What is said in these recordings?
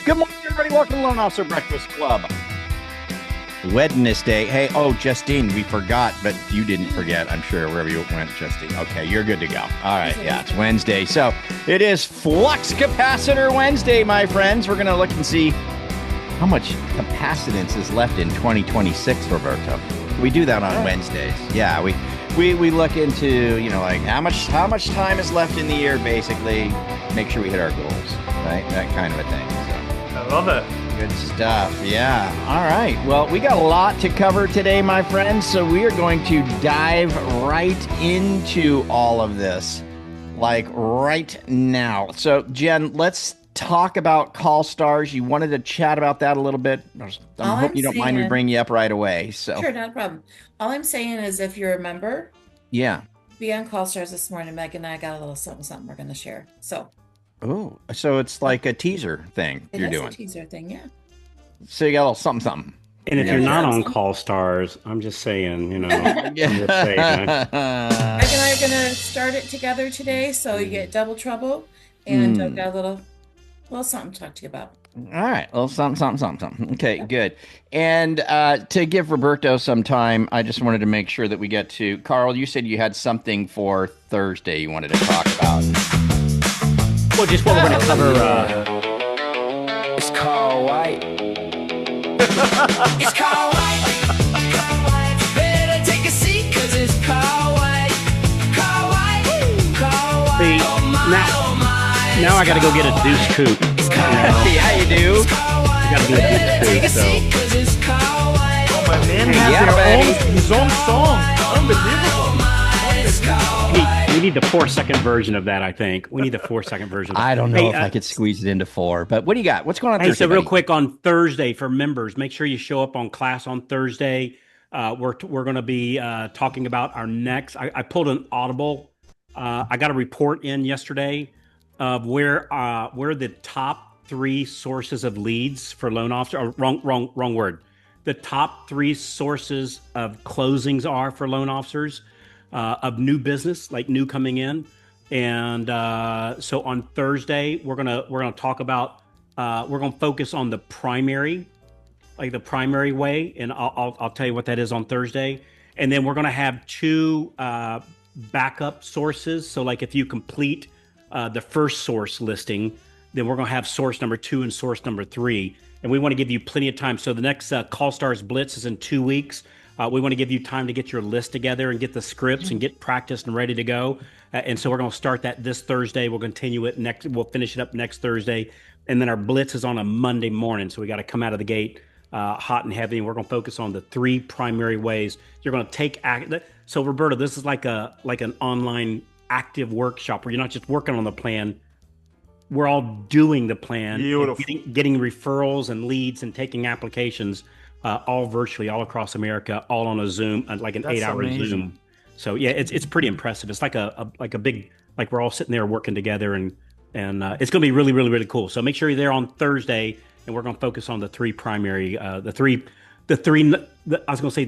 Good morning, everybody. Welcome to Loan Officer Breakfast Club. Wednesday. Hey, Justine, we forgot, but you didn't forget, I'm sure, wherever you went, Justine. Okay, you're good to go. All right, yeah, it's Wednesday. So it is Flux Capacitor Wednesday, my friends. We're going to look and see how much capacitance is left in 2026, Roberto. We do that on Wednesdays. Yeah, we look into, like how much time is left in the year, basically. Make sure we hit our goals, right? That kind of a thing. So. I love it. Good stuff. Yeah. All right. Well, we got a lot to cover today, my friends. So we are going to dive right into all of this, like right now. So, Jen, let's talk about call stars. You wanted to chat about that a little bit. I hope you don't mind me bringing you up right away. So sure, not a problem. All I'm saying is, if you're a member, be on call stars this morning. Meg and I got a little something we're going to share. So. Oh, so it's like a teaser thing you're doing. It's a teaser thing, yeah. So you got a little something. And if you're not on call stars, I'm just saying, I'm just saying. Meg and I are going to start it together today, so you get double trouble, and I've got a little something to talk to you about. All right, a little something. Okay, good. And to give Roberto some time, I just wanted to make sure that we get to Carl. You said you had something for Thursday you wanted to talk about. Well, just what we're going to cover. It's Carl White. It's Carl White. Carl White. Better take a seat, because it's Carl White. Carl White. Carl White. See, now I got to go get a deuce coupe. Yeah, you do. You got to get a deuce coupe. Oh, my man has his own song. Unbelievable. We need the 4-second version of that, I think. We need the 4-second version. I don't know if I could squeeze it into 4, but what do you got? What's going on Thursday? So real quick on Thursday for members, make sure you show up on class on Thursday. We're going to be talking about our next. I pulled an audible. I got a report in yesterday of where the top 3 sources of leads for loan officer. Or wrong word. The top 3 sources of closings are for loan officers. Of new business, like new coming in, and so on Thursday we're gonna talk about we're gonna focus on the primary way, and I'll tell you what that is on Thursday, and then we're gonna have 2 backup sources. So like if you complete the first source listing, then we're gonna have source number 2 and source number 3, and we want to give you plenty of time. So the next Call Stars Blitz is in 2 weeks. We want to give you time to get your list together and get the scripts and get practiced and ready to go. And so we're going to start that this Thursday. We'll continue it next. We'll finish it up next Thursday. And then our blitz is on a Monday morning. So we got to come out of the gate hot and heavy. And we're going to focus on the 3 primary ways you're going to take. So Roberto, this is like an online active workshop where you're not just working on the plan. We're all doing the plan. Beautiful. Getting referrals and leads and taking applications. All virtually, all across America, all on a Zoom, like an 8-hour Zoom. So yeah, it's pretty impressive. It's like a big, like we're all sitting there working together, and it's going to be really, really, really cool. So make sure you're there on Thursday, and we're going to focus on the 3 primary, the three the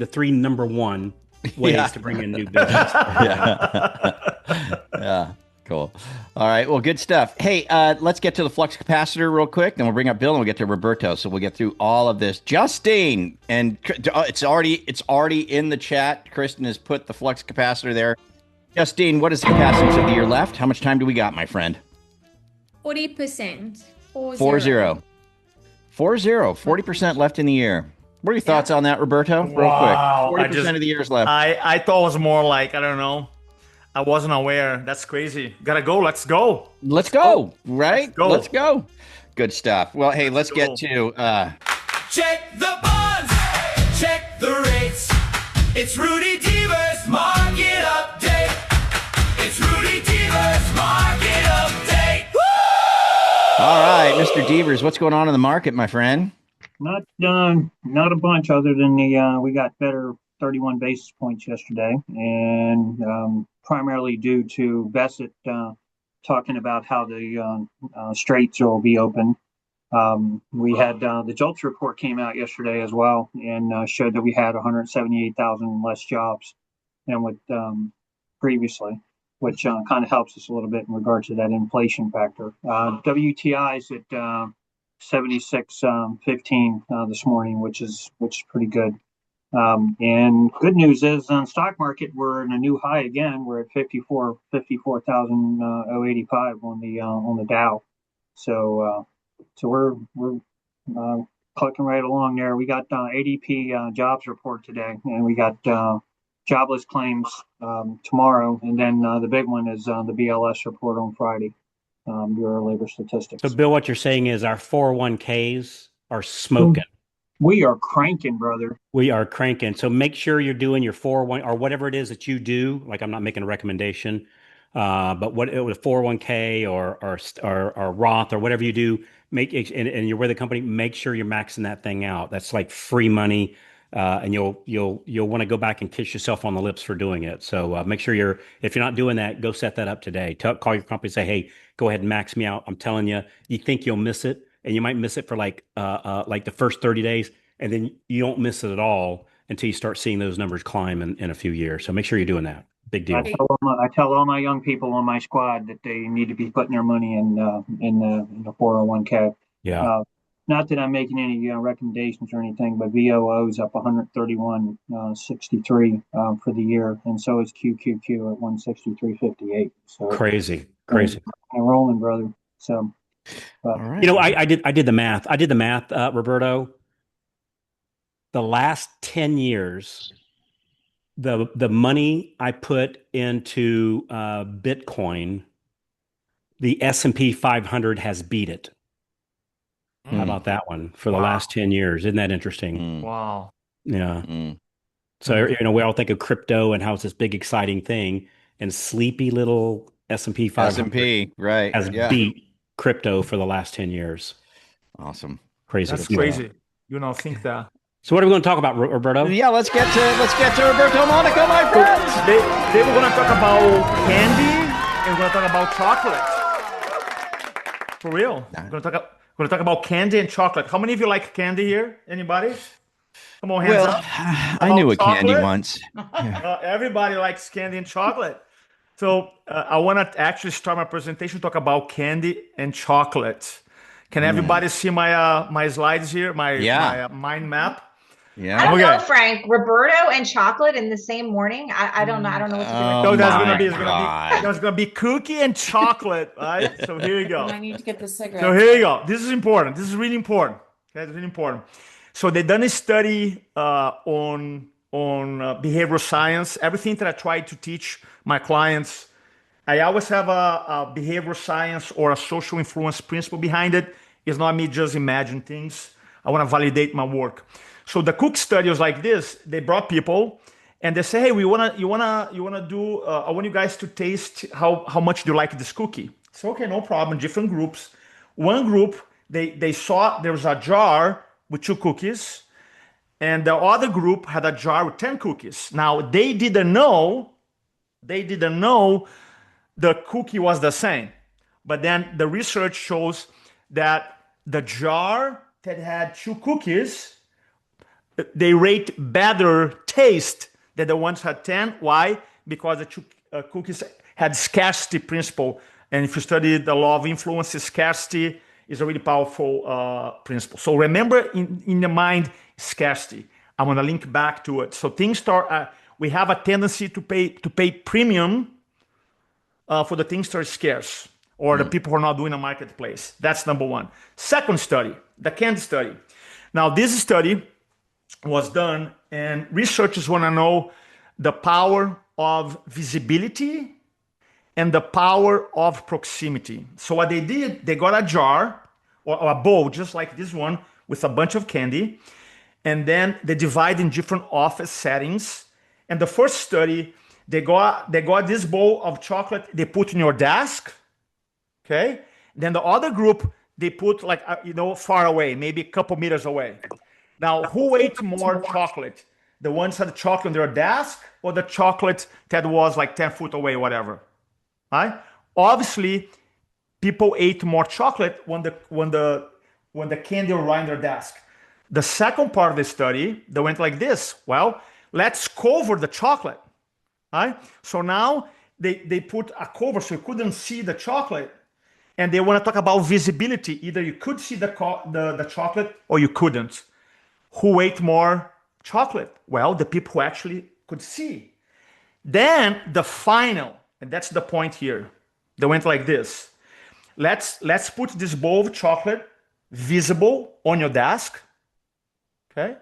3 number 1 ways to bring in new business. Yeah. Cool. All right. Well, good stuff. Hey, let's get to the flux capacitor real quick. Then we'll bring up Bill and we'll get to Roberto. So we'll get through all of this. Justine, and it's already in the chat. Kristen has put the flux capacitor there. Justine, what is the capacitance of the year left? How much time do we got, my friend? 40%. 40. 40% left in the year. What are your thoughts on that, Roberto? Real quick. 40% of the year is left. I thought it was more like, I don't know. I wasn't aware. That's crazy. Gotta go. Let's go. Let's go. Right? Let's go. Good stuff. Well, hey, let's get to... Check the bonds. Check the rates. It's Rudy Deaver's Market Update. It's Rudy Deaver's Market Update. Woo! All right, Mr. Devers, what's going on in the market, my friend? Not a bunch other than we got better 31 basis points yesterday, and primarily due to Bassett talking about how the straits will be open. We had the JOLTS report came out yesterday as well, and showed that we had 178,000 less jobs than with previously, which kind of helps us a little bit in regard to that inflation factor. WTIs at 76.15 this morning, which is pretty good. And good news is on stock market, we're in a new high again. We're at 54,085 on the Dow. So we're clicking right along there. We got ADP jobs report today, and we got jobless claims tomorrow, and then the big one is the BLS report on Friday, Bureau of Labor Statistics. So, Bill, what you're saying is our 401ks are smoking. We are cranking, brother. We are cranking. So make sure you're doing your 401 or whatever it is that you do. Like, I'm not making a recommendation, but what it was, 401k or Roth or whatever you do, and you're with a company, make sure you're maxing that thing out. That's like free money, and you'll want to go back and kiss yourself on the lips for doing it. So make sure if you're not doing that, go set that up today. Call your company, say, hey, go ahead and max me out. I'm telling you, you think you'll miss it, and you might miss it for like the first 30 days. And then you don't miss it at all until you start seeing those numbers climb in a few years. So make sure you're doing that. Big deal. I tell all my young people on my squad that they need to be putting their money in the 401k. Yeah. Not that I'm making any recommendations or anything, but VOO is up 131.63 for the year, and so is QQQ at 163.58. So crazy. I'm rolling, brother. So, all right. You know, I did the math. Roberto. The last 10 years, the money I put into Bitcoin, the S&P 500 has beat it. How about that one for the last 10 years? Isn't that interesting? Wow. Yeah. So, we all think of crypto and how it's this big, exciting thing, and sleepy little S&P 500 has beat crypto for the last 10 years. Awesome. Crazy. That's crazy. You don't think that. So what are we going to talk about, Roberto? Yeah, let's get to Roberto Monaco, my friends. They were going to talk about candy and we're going to talk about chocolate. For real. We're going to talk about candy and chocolate. How many of you like candy here? Anybody? Come on, hands up. I knew a candy once. Yeah. Everybody likes candy and chocolate. So I want to actually start my presentation talk about candy and chocolate. Can everybody see my slides here? My mind map. Yeah. I don't know, Frank. Roberto and chocolate in the same morning. I don't know. I don't know what to do. No, that's gonna be cookie and chocolate, right? So here you go. I need to get the cigarette. So here you go. This is important. This is really important. Okay, it's really important. So they done a study on behavioral science. Everything that I try to teach my clients, I always have a behavioral science or a social influence principle behind it. It's not me just imagine things. I want to validate my work. So the Cook study was like this. They brought people and they say, hey, I want you guys to taste how much do you like this cookie. So, okay, no problem, different groups. One group, they saw there was a jar with 2 cookies and the other group had a jar with 10 cookies. Now they didn't know the cookie was the same. But then the research shows that the jar that had 2 cookies, they rate better taste than the ones had 10. Why? Because the 2 cookies had scarcity principle. And if you study the law of influence, scarcity is a really powerful principle. So remember in the mind, scarcity. I'm going to link back to it. So things start, we have a tendency to pay premium for the things that are scarce or the people who are not doing a marketplace. That's number one. Second study, the candy study. Now this study was done and researchers want to know the power of visibility and the power of proximity. So what they did, they got a jar or a bowl just like this one with a bunch of candy, and then they divide in different office settings. And the first study, they got this bowl of chocolate, they put in your desk, okay? Then the other group, they put far away, maybe a couple meters away. Now, who ate more chocolate? The ones that had chocolate on their desk or the chocolate that was like 10 feet away, whatever, right? Obviously, people ate more chocolate when the candy was right on their desk. The second part of the study, they went like this. Well, let's cover the chocolate, right? So now they put a cover so you couldn't see the chocolate. And they want to talk about visibility. Either you could see the chocolate or you couldn't. Who ate more chocolate? Well, the people who actually could see. Then the final, and that's the point here. They went like this. Let's put this bowl of chocolate visible on your desk, okay?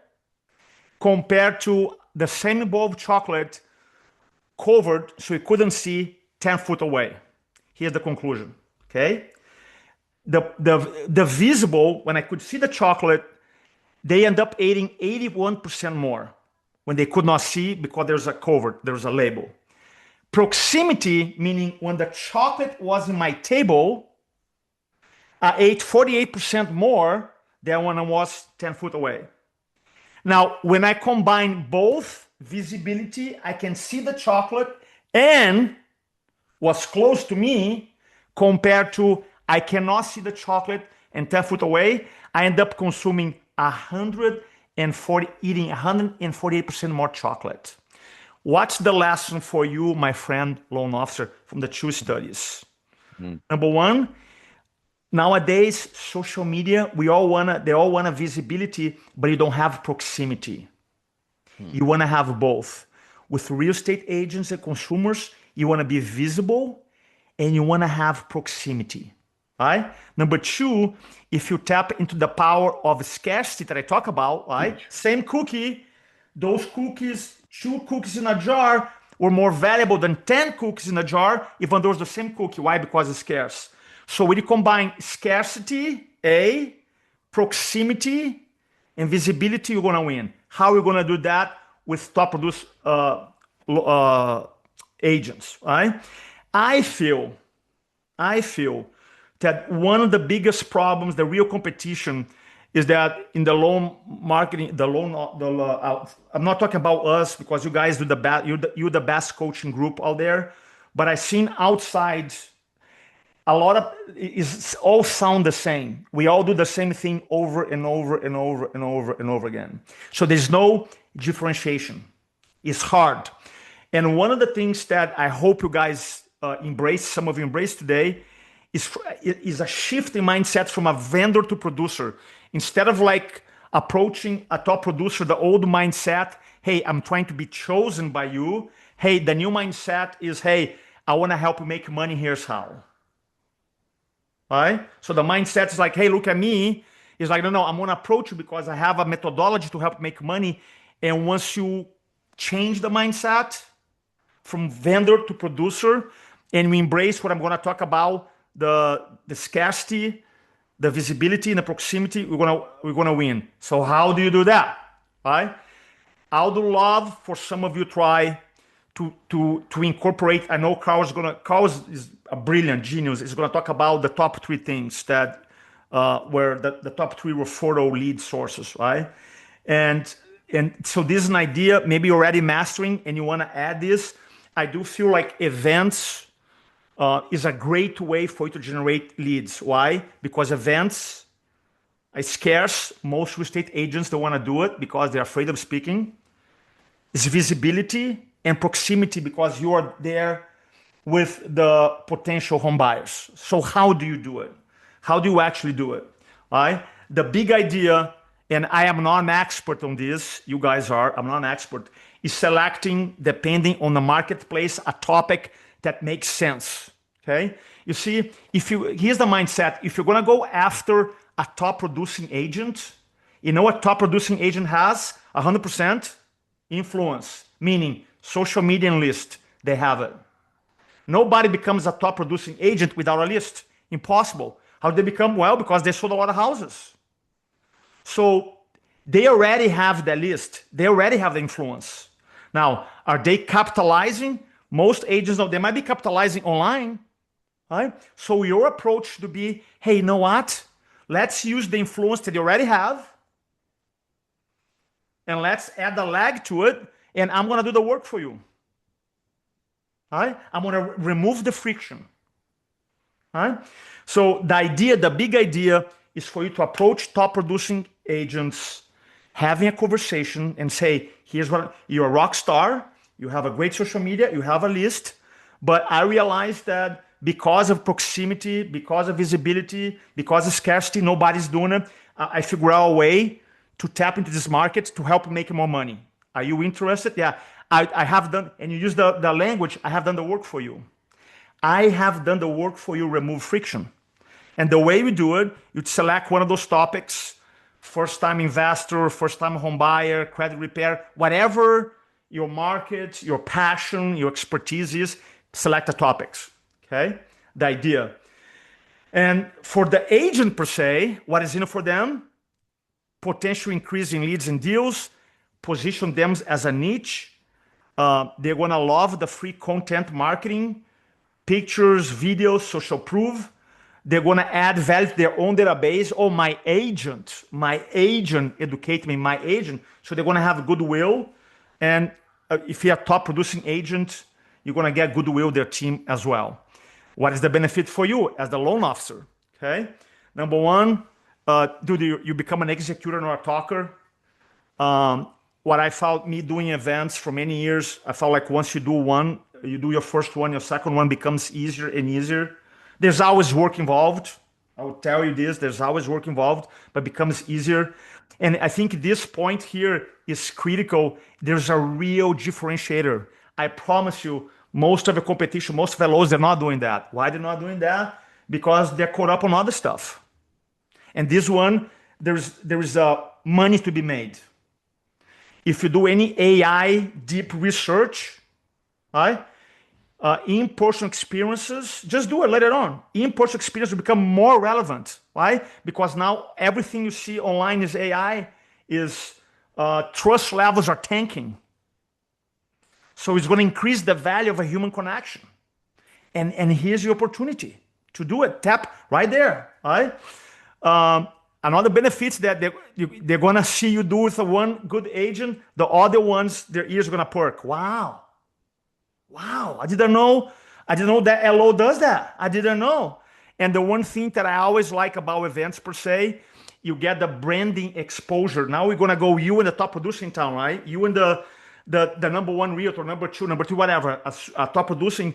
Compared to the same bowl of chocolate covered so you couldn't see 10 feet away. Here's the conclusion, okay? The visible, when I could see the chocolate, they end up eating 81% more when they could not see because there's a cover, there's a label. Proximity, meaning when the chocolate was in my table, I ate 48% more than when I was 10 feet away. Now, when I combine both visibility, I can see the chocolate and was close to me compared to I cannot see the chocolate and 10 feet away, I end up consuming eating 148% more chocolate. What's the lesson for you, my friend loan officer, from the two studies? Number one, nowadays, social media, they all want a visibility, but you don't have proximity. You want to have both. With real estate agents and consumers, you want to be visible and you want to have proximity. Right? Number two, if you tap into the power of scarcity that I talk about, right? Same cookie, those cookies, 2 cookies in a jar were more valuable than 10 cookies in a jar, even though it's the same cookie. Why? Because it's scarce. So when you combine scarcity, proximity, and visibility, you're going to win. How are you going to do that? With top produce agents, right? I feel that one of the biggest problems, the real competition, is that in the loan marketing, I'm not talking about us because you guys do the best, you're the best coaching group out there, but I've seen outside a lot of it all sound the same. We all do the same thing over and over and over and over and over again. So there's no differentiation. It's hard. And one of the things that I hope you guys some of you embrace today, is a shift in mindset from a vendor to producer. Instead of like approaching a top producer, the old mindset, hey, I'm trying to be chosen by you. Hey, the new mindset is, hey, I want to help you make money. Here's how. Right? So the mindset is like, hey, look at me. It's like, no, I'm going to approach you because I have a methodology to help make money. And once you change the mindset from vendor to producer, and we embrace what I'm going to talk about, the scarcity, the visibility, and the proximity, we're gonna win. So how do you do that? Right? I would love for some of you try to incorporate. I know Carl is a brilliant genius. He's gonna talk about the top 3 things that where the top 3 referral lead sources, right? And so this is an idea maybe you're already mastering and you want to add this. I do feel like events is a great way for you to generate leads. Why? Because events are scarce. Most real estate agents don't want to do it because they're afraid of speaking. It's visibility and proximity because you are there with the potential home buyers. So how do you do it? How do you actually do it? Right? The big idea, and I am not an expert on this, you guys are, I'm not an expert, is selecting, depending on the marketplace, a topic that makes sense. Okay? You see, here's the mindset. If you're gonna go after a top producing agent, you know what top producing agent has? 100% influence, meaning social media and list, they have it. Nobody becomes a top producing agent without a list. Impossible. How do they become? Well, because they sold a lot of houses. So they already have the list. They already have the influence. Now, are they capitalizing? Most agents, they might be capitalizing online, right? So your approach should be, hey, you know what? Let's use the influence that they already have, and let's add a leg to it, and I'm going to do the work for you. All right? I'm going to remove the friction. All right? So the big idea is for you to approach top producing agents, having a conversation and say, here's what, you're a rock star, you have a great social media, you have a list, but I realize that because of proximity, because of visibility, because of scarcity, nobody's doing it. I figure out a way to tap into this market to help make more money. Are you interested? Yeah, I have done, and you use the language, I have done the work for you. I have done the work for you, remove friction. And the way we do it, you'd select one of those topics, first-time investor, first-time home buyer, credit repair, whatever your market, your passion, your expertise is, select the topics, okay? The idea. And for the agent per se, what is in it for them? Potential increase in leads and deals, position them as a niche. They're gonna love the free content marketing, pictures, videos, social proof. They're gonna add value to their own database. Oh, my agent educate me, my agent. So they're gonna have goodwill. And if you're a top producing agent, you're gonna get goodwill with their team as well. What is the benefit for you as the loan officer? Okay. Number one, you become an executor, not a talker. What I found me doing events for many years, I felt like once you do one, you do your first one, your second one becomes easier and easier. There's always work involved. I will tell you this, there's always work involved, but becomes easier. And I think this point here is critical. There's a real differentiator. I promise you, most of the competition, most of the LOs, they're not doing that. Why they're not doing that? Because they're caught up on other stuff. And this one, there's money to be made. If you do any AI deep research, right? In-person experiences, just do it, let it on. In-person experience will become more relevant, right? Because now everything you see online is AI, trust levels are tanking. So it's going to increase the value of a human connection. And here's the opportunity to do it. Tap right there, right? Another benefit that they're going to see you do with one good agent, the other ones, their ears are going to perk. Wow, I didn't know that LO does that. I didn't know. And the one thing that I always like about events per se, you get the branding exposure. Now we're going to go you and the top producer in town, right? You and the number one realtor, number two, whatever, a top producing,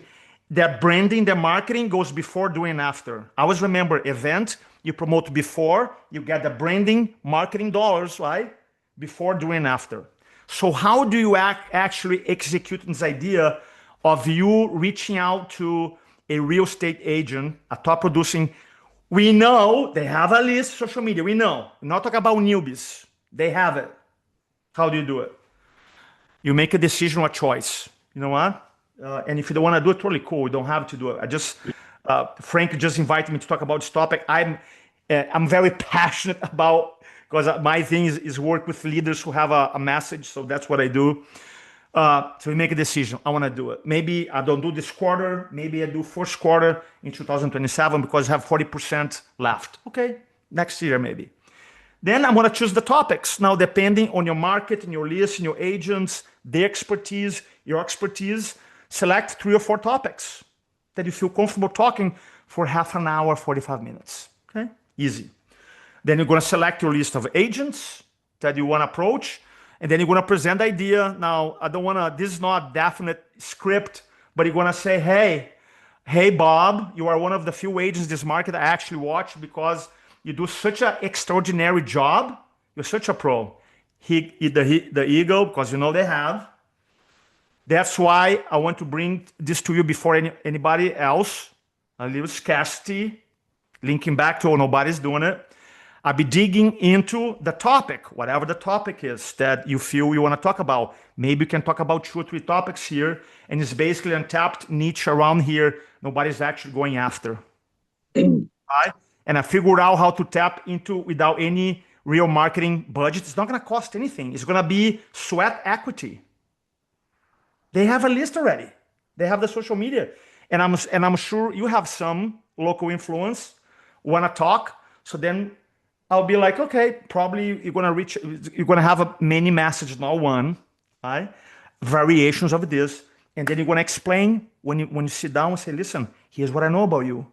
their branding, their marketing goes before, during, and after. I always remember event, you promote before, you get the branding, marketing dollars, right? Before, during, and after. So how do you actually execute this idea of you reaching out to a real estate agent, a top producing? We know they have a list, social media, we know. We're not talking about newbies. They have it. How do you do it? You make a decision or a choice. You know what? And if you don't want to do it, totally cool. You don't have to do it. Frank just invited me to talk about this topic. I'm very passionate about, because my thing is work with leaders who have a message. So that's what I do. So we make a decision. I want to do it. Maybe I don't do this quarter. Maybe I do first quarter in 2027 because I have 40% left. Okay, next year maybe. Then I'm going to choose the topics. Now, depending on your market and your list and your agents, their expertise, your expertise, select 3 or 4 topics that you feel comfortable talking for half an hour, 45 minutes. Okay, easy. Then you're going to select your list of agents that you want to approach. And then you're going to present the idea. Now, I don't want to, this is not a definite script, but you're going to say, hey, Bob, you are one of the few agents in this market I actually watch because you do such an extraordinary job. You're such a pro. The ego, because you know they have. That's why I want to bring this to you before anybody else. A little scarcity, linking back to nobody's doing it. I'll be digging into the topic, whatever the topic is that you feel you want to talk about. Maybe you can talk about 2 or 3 topics here, and it's basically untapped niche around here nobody's actually going after. Right? And I figured out how to tap into without any real marketing budget. It's not going to cost anything. It's going to be sweat equity. They have a list already. They have the social media. And I'm sure you have some local influence, want to talk. So then I'll be like, okay, probably you're going to have many messages, not one, right? Variations of this. And then you're going to explain when you sit down and say, listen, here's what I know about you.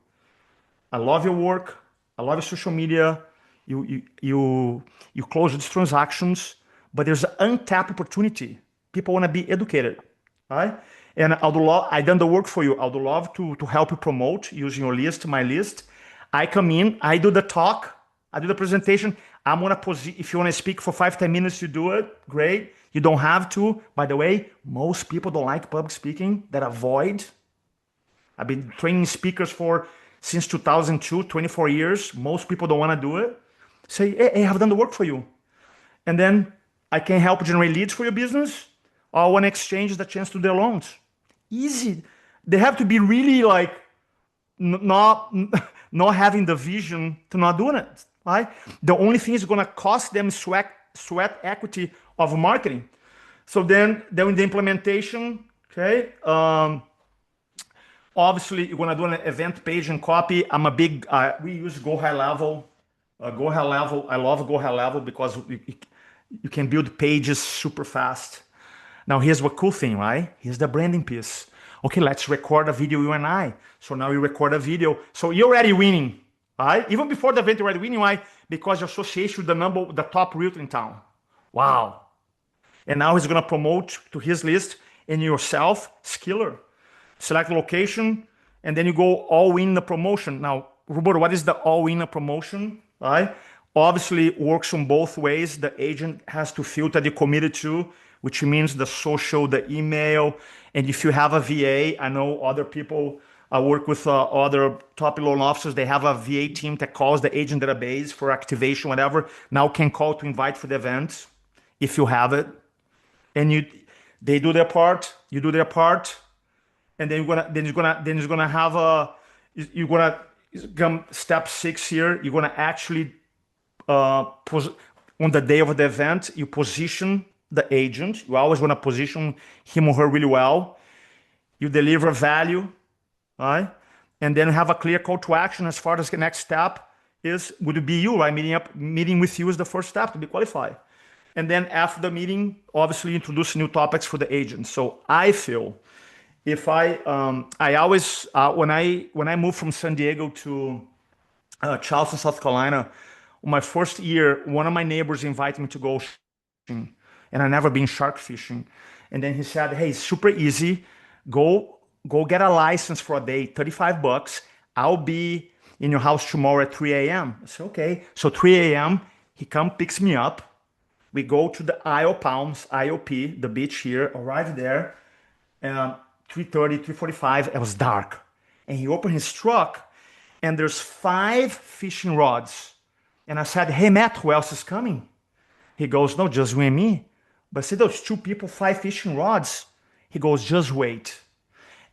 I love your work. I love your social media. You close these transactions, but there's an untapped opportunity. People want to be educated, right? And I done the work for you. I would love to help you promote using your list, my list. I come in, I do the talk, I do the presentation. I'm gonna if you want to speak for 5-10 minutes, you do it. Great. You don't have to. By the way, most people don't like public speaking. That avoid. I've been training speakers since 2002, 24 years. Most people don't want to do it. Say, hey, I've done the work for you. And then I can help generate leads for your business. Or I want to exchange the chance to their loans. Easy. They have to be really like not having the vision to not doing it, right? The only thing is going to cost them sweat equity of marketing. So then in the implementation, okay, obviously you're going to do an event page and copy. I'm a big, we use Go High Level. Go High Level, I love Go High Level because you can build pages super fast. Now here's what cool thing, right? Here's the branding piece. Okay, let's record a video, you and I. So now you record a video. So you're already winning, right? Even before the event, you're already winning. Why? Because your association with the top realtor in town. Wow. And now he's gonna promote to his list and yourself, Skiller. Select the location, and then you go all in the promotion. Now, Roberto, what is the all in a promotion, right? Obviously, it works on both ways. The agent has to filter the committed to, which means the social, the email. And if you have a VA, I know other people, I work with other top loan officers, they have a VA team that calls the agent database for activation, whatever. Now can call to invite for the event if you have it. And they do their part, you do their part, and then you're gonna come step 6 here. You're gonna actually on the day of the event, you position the agent. You always want to position him or her really well. You deliver value, right? And then have a clear call to action as far as the next step would be you, right? Meeting with you is the first step to be qualified. And then after the meeting, obviously introduce new topics for the agent. So I feel if I always when I moved from San Diego to Charleston, South Carolina, my first year, one of my neighbors invited me to go fishing, and I never been shark fishing. And then he said, "Hey, it's super easy. Go get a license for a day, $35. I'll be in your house tomorrow at 3 a.m." I said, "Okay." So 3 a.m. he picks me up. We go to the Isle of Palms, IOP, the beach here. Arrive there, 3:30, 3:45. It was dark, and he opened his truck, and there's 5 fishing rods. And I said, "Hey, Matt, who else is coming?" He goes, "No, just you and me." But I said, "Those 2 people, 5 fishing rods." He goes, "Just wait."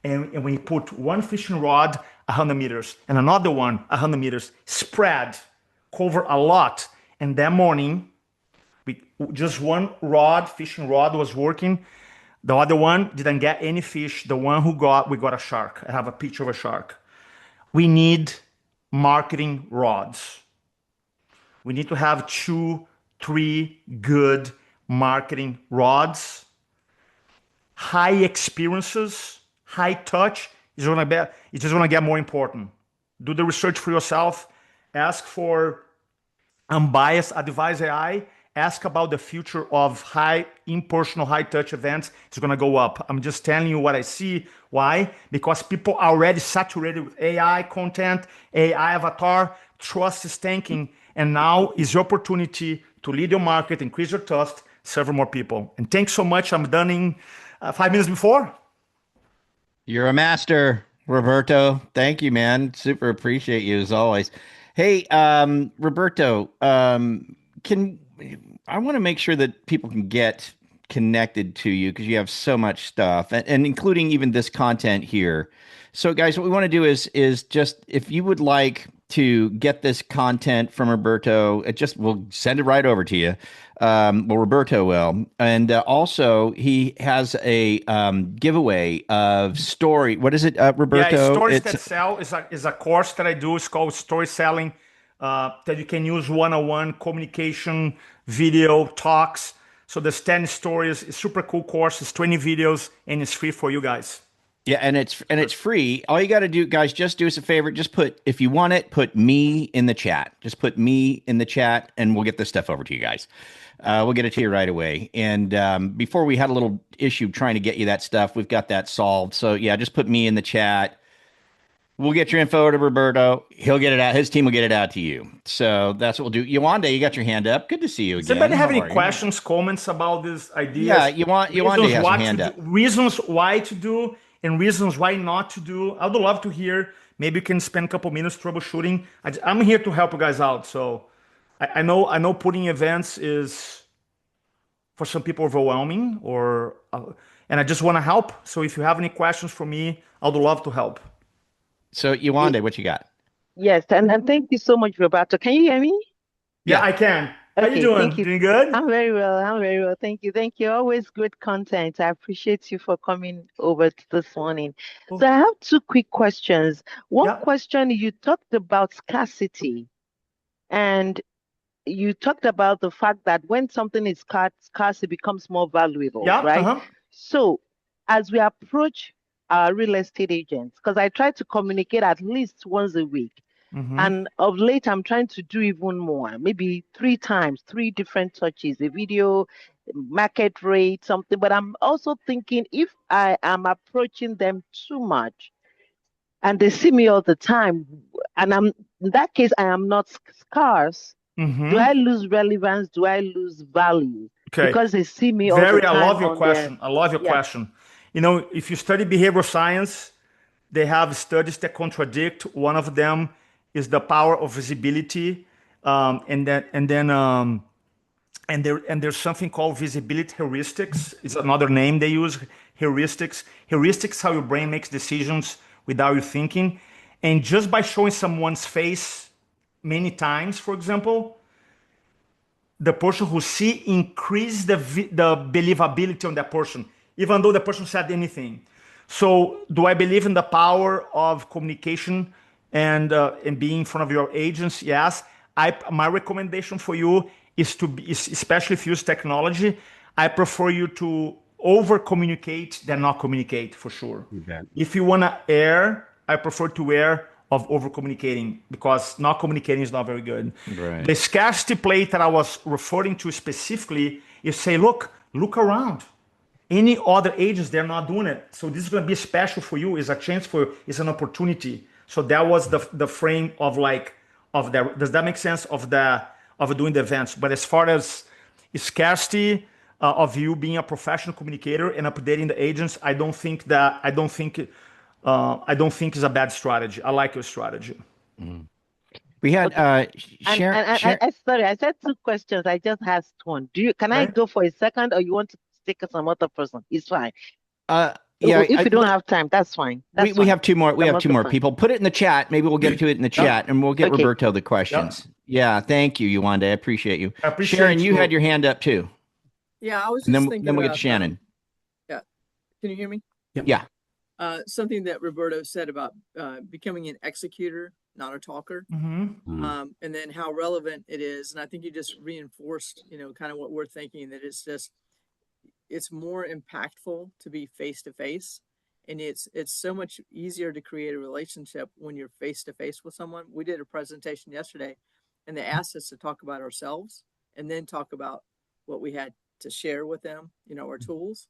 And when he put one fishing rod, 100 meters, and another one, 100 meters, spread, cover a lot. And that morning, just one fishing rod was working. The other one didn't get any fish. The one we got a shark. I have a picture of a shark. We need marketing rods. We need to have 2, 3 good marketing rods. High experiences, high touch is just gonna get more important. Do the research for yourself. Ask for unbiased advice AI. Ask about the future of impersonal, high touch events. It's gonna go up. I'm just telling you what I see. Why? Because people are already saturated with AI content, AI avatar. Trust is tanking. And now is your opportunity to lead your market, increase your trust, serve more people. And thanks so much. I'm done in 5 minutes before. You're a master, Roberto. Thank you, man. Super appreciate you as always. Hey, Roberto, I want to make sure that people can get connected to you because you have so much stuff, and including even this content here. So, guys, what we want to do is just if you would like to get this content from Roberto, we'll send it right over to you. Roberto will. And also, he has a giveaway of story. What is it, Roberto? Yeah, Stories That Sell is a course that I do. It's called Story Selling that you can use one-on-one communication, video, talks. So there's 10 stories. It's a super cool course. It's 20 videos, and it's free for you guys. Yeah, and it's free. All you got to do, guys, just do us a favor. Just put, if you want it, put me in the chat. Just put me in the chat, and we'll get this stuff over to you guys. We'll get it to you right away. And before we had a little issue trying to get you that stuff, we've got that solved. So yeah, just put me in the chat. We'll get your info to Roberto. He'll get it out. His team will get it out to you. So that's what we'll do. Yolanda, you got your hand up. Good to see you Does again. anybody have How any are you? questions, comments about these ideas? Yeah, Yolanda has her hand up. Reasons why to do and reasons why not to do. I would love to hear. Maybe you can spend a couple minutes troubleshooting. I'm here to help you guys out. So I know putting events is for some people overwhelming, and I just want to help. So if you have any questions for me, I would love to help. So Yolanda, what you got? Yes, and thank you so much, Roberto. Can you hear me? Yeah, I can. How you doing? Thank you. Doing good? I'm very well. I'm very well. Thank you. Thank you. Always good content. I appreciate you for coming over this morning. Cool. So I have two quick questions. One Yeah. question, you talked about scarcity, and you talked about the fact that when something is scarce, it becomes more valuable, Yeah. right? So as we approach our real estate agents, because I try to communicate at least once a week, and of late, I'm trying to do even more, maybe 3 times, 3 different touches, a video, market rate, something. But I'm also thinking if I am approaching them too much and they see me all the time, and in that case, I am not scarce. Do I lose relevance? Do I lose value? Okay. Because they see me all the time. I love your question. I love your Yeah. question. You know, if you study behavioral science, they have studies that contradict. One of them is the power of visibility, and there's something called visibility heuristics. It's another name they use. Heuristics. Heuristics, how your brain makes decisions without you thinking, and just by showing someone's face many times, for example, the person who see increase the believability on that person, even though the person said anything. So, do I believe in the power of communication and being in front of your agents? Yes. My recommendation for you is especially if you use technology, I prefer you to over communicate than not communicate, for sure. Okay. If you want to err, I prefer to err of over communicating, because not communicating is not very good. Right. The scarcity plate that I was referring to specifically is say, look around. Any other agents, they're not doing it. So this is going to be special for you. It's a chance for you. It's an opportunity. So that was the frame of that. Does that make sense of doing the events? But as far as scarcity of you being a professional communicator and updating the agents, I don't think it's a bad strategy. I like your strategy. We had Sharon. Sorry, I said 2 questions. I just asked one. Can I go for a second, or you want to stick with some other person? It's fine. Yeah. If you don't have time, that's fine. We have 2 more. We have 2 more people. Put it in the chat. Maybe we'll get to it in the chat, and we'll get Roberto the questions. Yeah. Thank you, Yolanda. I appreciate you. Sharon, you had your hand up too. Yeah, I was just thinking. Then we'll get Shannon. Yeah. Can you hear me? Yeah. Something that Roberto said about becoming an executor, not a talker, and then how relevant it is. And I think you just reinforced, kind of what we're thinking, that it's more impactful to be face to face, and it's so much easier to create a relationship when you're face to face with someone. We did a presentation yesterday, and they asked us to talk about ourselves and then talk about what we had to share with them, our tools.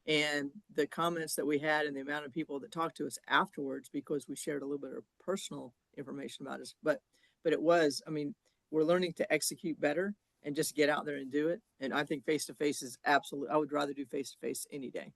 And the comments that we had and the amount of people that talked to us afterwards, because we shared a little bit of personal information about us. But it was, we're learning to execute better and just get out there and do it. And I think face-to-face is absolute. I would rather do face-to-face any day.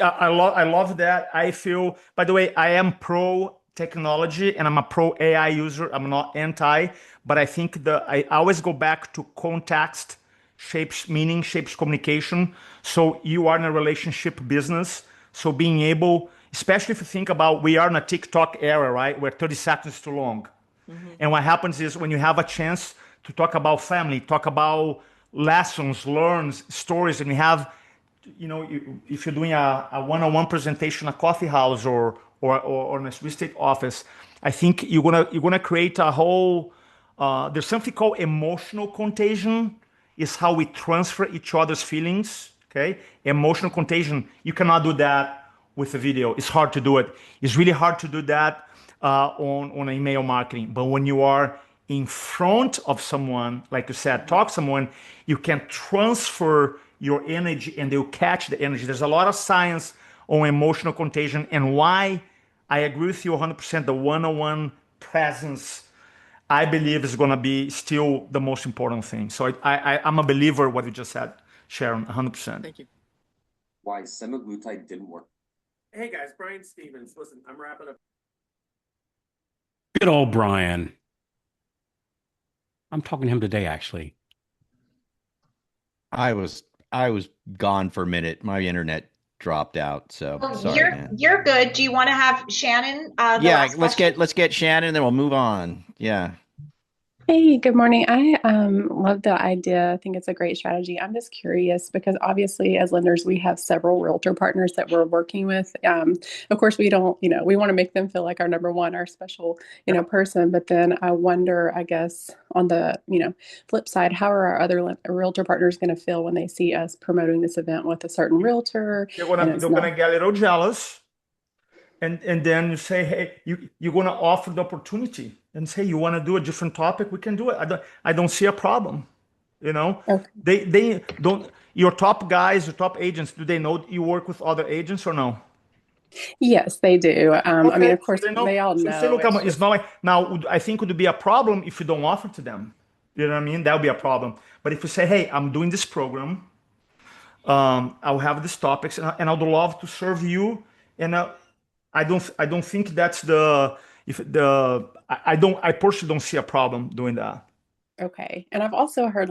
I love that. I feel, by the way, I am pro technology and I'm a pro AI user. I'm not anti, but I think I always go back to context shapes meaning, shapes communication. So you are in a relationship business. So being able, especially if you think about, we are in a TikTok era, right? Where 30 seconds is too long. And what happens is when you have a chance to talk about family, talk about lessons, learns, stories, and you have, if you're doing a one-on-one presentation, a coffee house or in a real estate office, I think you're gonna create a whole. There's something called emotional contagion. Is how we transfer each other's feelings. Okay, emotional contagion. You cannot do that with a video. It's hard to do it. It's really hard to do that on email marketing. But when you are in front of someone, like you said, talk to someone, you can transfer your energy and they'll catch the energy. There's a lot of science on emotional contagion and why I agree with you 100%. The one-on-one presence, I believe, is going to be still the most important thing. So I'm a believer what you just said, Sharon, 100%. Thank you. Why semaglutide didn't work. Hey guys, Brian Stevens. Listen, I'm wrapping up. Good old Brian. I'm talking to him today, actually. I was gone for a minute. My internet dropped out, so sorry, man. You're good. Do you want to have Shannon? Yeah, let's get Shannon, and then we'll move on. Yeah. Hey, good morning. I love the idea. I think it's a great strategy. I'm just curious because obviously as lenders, we have several realtor partners that we're working with. Of course, we don't, we want to make them feel like our number one, our special, person. But then I wonder, I guess, on the, flip side, how are our other realtor partners going to feel when they see us promoting this event with a certain realtor? They're gonna get a little jealous. And then you say, hey, you're going to offer the opportunity and say, you want to do a different topic? We can do it. I don't see a problem. Okay. They don't. Your top guys, your top agents, do they know you work with other agents or no? Yes, they do. Okay. I mean, of course, they all know. Say, look, it's not like now. I think it would be a problem if you don't offer to them. You know what I mean? That would be a problem. But if you say, hey, I'm doing this program, I'll have these topics, and I would love to serve you, and I don't think that's I personally don't see a problem doing that. Okay. And I've also heard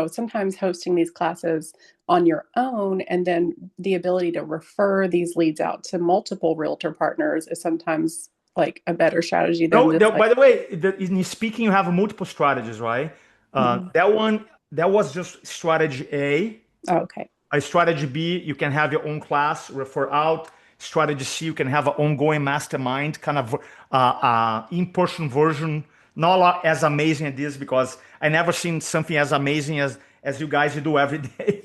sometimes hosting these classes on your own and then the ability to refer these leads out to multiple realtor partners is sometimes like a better strategy than by the way, in speaking, you have multiple strategies, right? That was just strategy A. Oh, okay. A strategy B, you can have your own class, refer out. Strategy C, you can have an ongoing mastermind, kind of in-person version. Not as amazing as this because I never seen something as amazing as you guys do every day,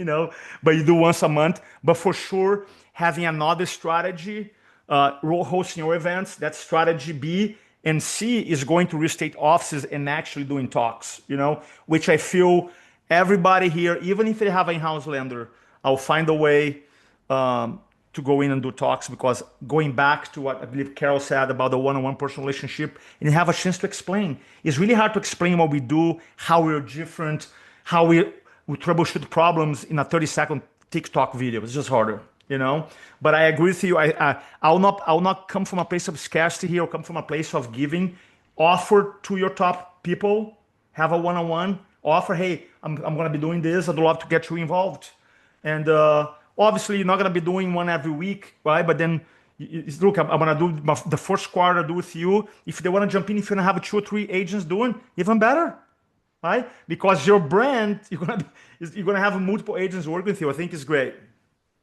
but you do once a month. But for sure, having another strategy, hosting your events, that's strategy B. And C is going to real estate offices and actually doing talks, which I feel everybody here, even if they have an in-house lender, I'll find a way to go in and do talks because going back to what I believe Carol said about the one-on-one personal relationship and have a chance to explain. It's really hard to explain what we do, how we're different, how we troubleshoot problems in a 30-second TikTok video. It's just harder, But I agree with you. I'll not come from a place of scarcity here. I'll come from a place of giving. Offer to your top people, have a one-on-one. Offer, hey, I'm going to be doing this. I'd love to get you involved. And obviously, you're not going to be doing one every week, right? But then, look, I'm going to do the first quarter do with you. If they want to jump in, if you're going to have 2 or 3 agents doing, even better, right? Because your brand, you're going to have multiple agents work with you. I think it's great.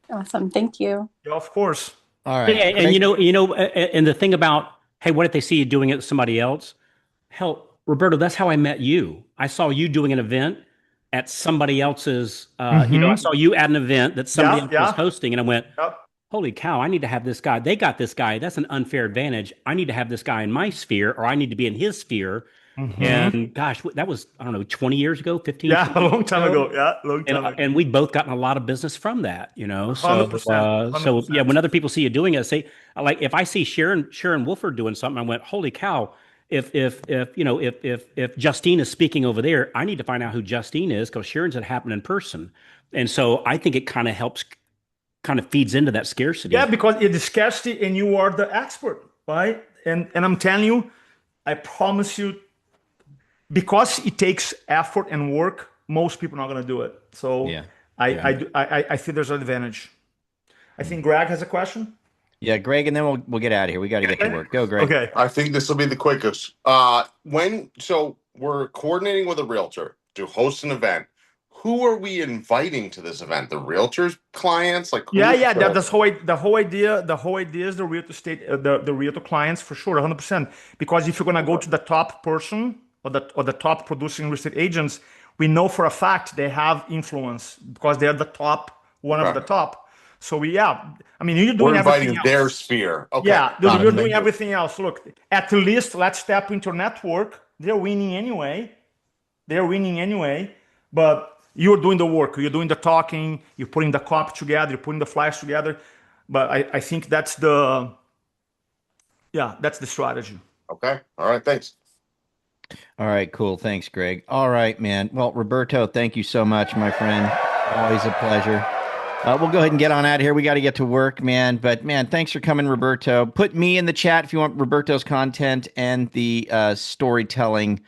Awesome. Thank you. Yeah, of course. All right. Yeah, and and the thing about, hey, what if they see you doing it with somebody else? Hell, Roberto, that's how I met you. I saw you doing an event at somebody else's, I saw you at an event that somebody else was hosting, and I went, holy cow, I need to have this guy. They got this guy. That's an unfair advantage. I need to have this guy in my sphere, or I need to be in his sphere. And gosh, that was, 20 years ago, 15 years ago. Yeah, a long time ago. Yeah, long time ago. And we'd both gotten a lot of business from that, So, 100%. So yeah, when other people see you doing it, say, like, if I see Sharon Wolford doing something, I went, holy cow. If Justine is speaking over there, I need to find out who Justine is because Sharon's had happened in person. And so I think it kind of feeds into that scarcity. Yeah, because it is scarcity and you are the expert, right? And I'm telling you, I promise you, because it takes effort and work, most people are not going to do it. So I feel there's an advantage. I think Greg has a question. Yeah, Greg, and then we'll get out of here. We got to get to work. Go, Greg. Okay. I think this will be the quickest. So we're coordinating with a realtor to host an event. Who are we inviting to this event? The realtors, clients, like that's the whole idea. The whole idea is the real estate, the realtor clients for sure, 100%. Because if you're gonna go to the top person or the top producing real estate agents, we know for a fact they have influence because they're the top, one of the top. So yeah, I mean, you're We're doing everything inviting else. their sphere. Okay. Yeah, Got it. you're Thank doing you. everything else. Look, at least let's tap into your network. They're winning anyway. But you're doing the work. You're doing the talking. You're putting the copy together. You're putting the flyers together. But I think that's the strategy. Okay. All right. Thanks. All right, cool. Thanks, Greg. All right, man. Well, Roberto, thank you so much, my friend. Always a pleasure. We'll go ahead and get on out of here. We got to get to work, man. But man, thanks for coming, Roberto. Put me in the chat if you want Roberto's content and the storytelling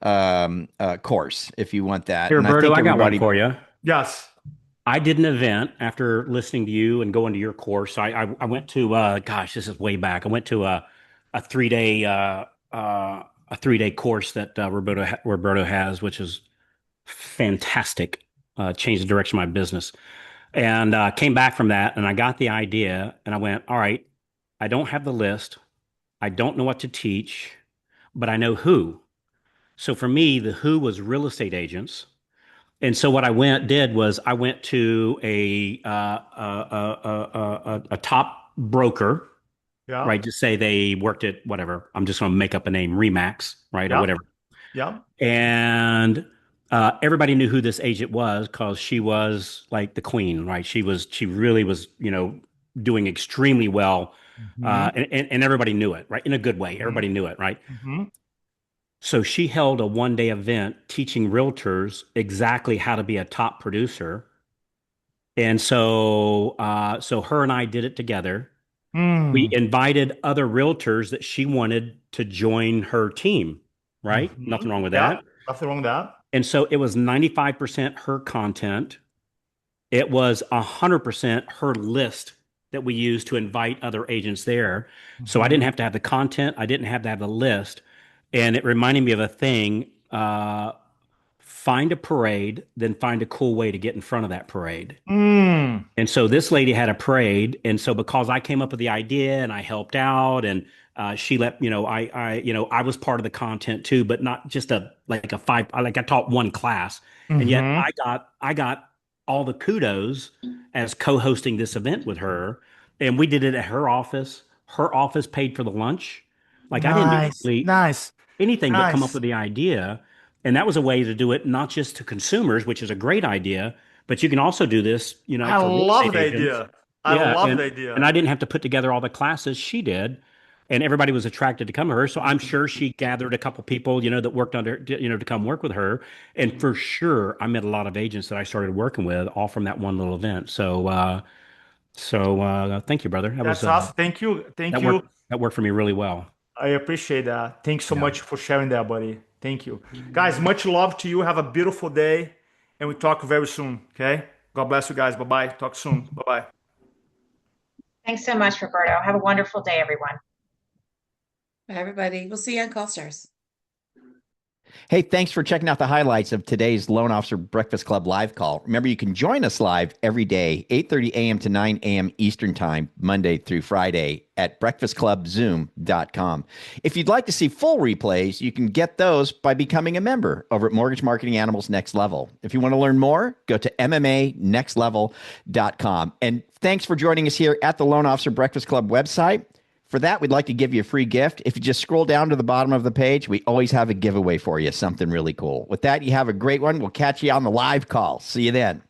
course if you want that. Hey, And Roberto, I got one everybody- for you. Yes. I did an event after listening to you and going to your course. I went to gosh, this is way back. I went to a 3-day a 3-day course that Roberto has, which is fantastic. Changed the direction of my business, and came back from that, and I got the idea, and I went, all right, I don't have the list, I don't know what to teach, but I know who. So for me, the who was real estate agents. And so what I went to a top broker, Yeah. right? Just say they worked at whatever. I'm just going to make up a name, Remax, right, or Yeah. whatever. Yeah. And everybody knew who this agent was because she was like the queen, right? She really was, doing extremely well, and everybody knew it, right? In a good way, everybody knew it, right? So she held a 1-day event teaching realtors exactly how to be a top producer. And so her and I did it together. We invited other realtors that she wanted to join her team, right? Nothing wrong with that. Nothing wrong with that. And so it was 95% her content. It was 100% her list that we used to invite other agents there. So I didn't have to have the content. I didn't have to have the list. And it reminded me of a thing, find a parade, then find a cool way to get in front of that parade. And so this lady had a parade. And so because I came up with the idea and I helped out and she let, I was part of the content too, but not just I taught one class. And yet I got all the kudos as co-hosting this event with her. And we did it at her office. Her office paid for the lunch. Like I didn't do anything but come up with the idea. And that was a way to do it, not just to consumers, which is a great idea, but you can also do this, I love the idea. I love the idea. And I didn't have to put together all the classes. She did. And everybody was attracted to come to her. So I'm sure she gathered a couple people, that worked under, to come work with her. And for sure, I met a lot of agents that I started working with all from that one little event. So thank you, brother. That's awesome. Thank you. That worked for me really well. I appreciate that. Thanks so much for sharing that, buddy. Thank you. Guys, much love to you. Have a beautiful day. And we talk very soon. Okay. God bless you guys. Bye-bye. Talk soon. Bye-bye. Thanks so much, Roberto. Have a wonderful day, everyone. Bye, everybody. We'll see you on Call Stars. Hey, thanks for checking out the highlights of today's Loan Officer Breakfast Club live call. Remember, you can join us live every day, 8:30 a.m. to 9 a.m. Eastern Time, Monday through Friday at breakfastclubzoom.com. If you'd like to see full replays, you can get those by becoming a member over at Mortgage Marketing Animals Next Level. If you want to learn more, go to MMAnextlevel.com. And thanks for joining us here at the Loan Officer Breakfast Club website. For that, we'd like to give you a free gift. If you just scroll down to the bottom of the page, we always have a giveaway for you, something really cool. With that, you have a great one. We'll catch you on the live call. See you then.